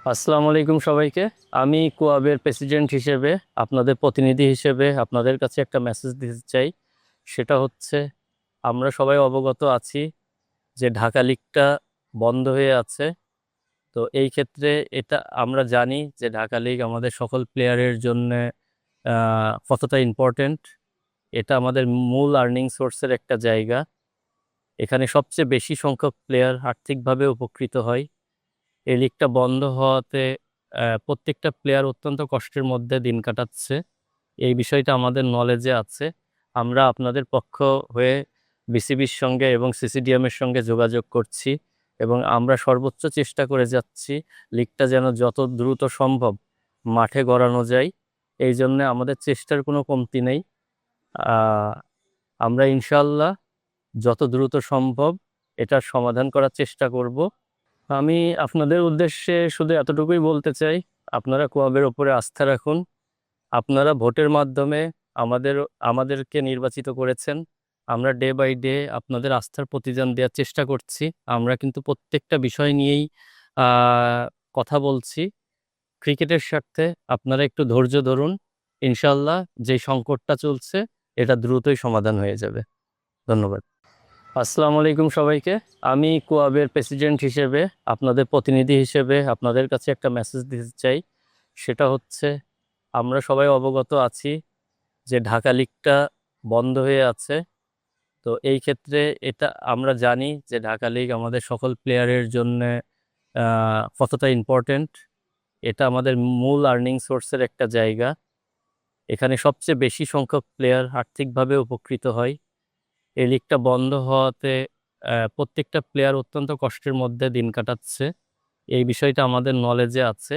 আসসালামু আলাইকুম সবাইকে। আমি কোয়াবের প্রেসিডেন্ট হিসেবে আপনাদের প্রতিনিধি হিসেবে আপনাদের কাছে একটা মেসেজ দিতে চাই। সেটা হচ্ছে, আমরা সবাই অবগত আছি যে ঢাকা লিগটা বন্ধ হয়ে আছে। তো এই ক্ষেত্রে এটা আমরা জানি যে ঢাকা লিগ আমাদের সকল প্লেয়ারের জন্য কতটা ইম্পর্টেন্ট। এটা আমাদের মূল আর্নিং সোর্সের একটা জায়গা। এখানে সবচেয়ে বেশি সংখ্যক প্লেয়ার আর্থিকভাবে উপকৃত হয়। এই লিগটা বন্ধ হওয়াতে প্রত্যেকটা প্লেয়ার অত্যন্ত কষ্টের মধ্যে দিন কাটাচ্ছে। এই বিষয়টা আমাদের নলেজে আছে। আমরা আপনাদের পক্ষ হয়ে বিসিবির সঙ্গে এবং সিসিডিএমের সঙ্গে যোগাযোগ করছি এবং আমরা সর্বোচ্চ চেষ্টা করে যাচ্ছি লিগটা যেন যত দ্রুত সম্ভব মাঠে গড়ানো যায়। এই জন্য আমাদের চেষ্টার কোনো কমতি নেই। আহ, আমরা ইনশাল্লাহ যত দ্রুত সম্ভব এটার সমাধান করার চেষ্টা করব। আমি আপনাদের উদ্দেশ্যে শুধু এতটুকুই বলতে চাই, আপনারা কোয়াবের ওপরে আস্থা রাখুন। আপনারা ভোটের মাধ্যমে আমাদের আমাদেরকে নির্বাচিত করেছেন। আমরা ডে বাই ডে আপনাদের আস্থার প্রতিদান দেওয়ার চেষ্টা করছি। আমরা কিন্তু প্রত্যেকটা বিষয় নিয়েই আহ, কথা বলছি। ক্রিকেটের স্বার্থে আপনারা একটু ধৈর্য ধরুন। ইনশাল্লাহ যে সংকটটা চলছে এটা দ্রুতই সমাধান হয়ে যাবে। ধন্যবাদ। আসসালামু আলাইকুম সবাইকে। আমি কোয়াবের প্রেসিডেন্ট হিসেবে আপনাদের প্রতিনিধি হিসেবে আপনাদের কাছে একটা মেসেজ দিতে চাই। সেটা হচ্ছে, আমরা সবাই অবগত আছি যে ঢাকা লিগটা বন্ধ হয়ে আছে। তো এই ক্ষেত্রে এটা আমরা জানি যে ঢাকা লিগ আমাদের সকল প্লেয়ারের জন্য কতটা ইম্পর্টেন্ট। এটা আমাদের মূল আর্নিং সোর্সের একটা জায়গা। এখানে সবচেয়ে বেশি সংখ্যক প্লেয়ার আর্থিকভাবে উপকৃত হয়। এই লিগটা বন্ধ হওয়াতে প্রত্যেকটা প্লেয়ার অত্যন্ত কষ্টের মধ্যে দিন কাটাচ্ছে। এই বিষয়টা আমাদের নলেজে আছে।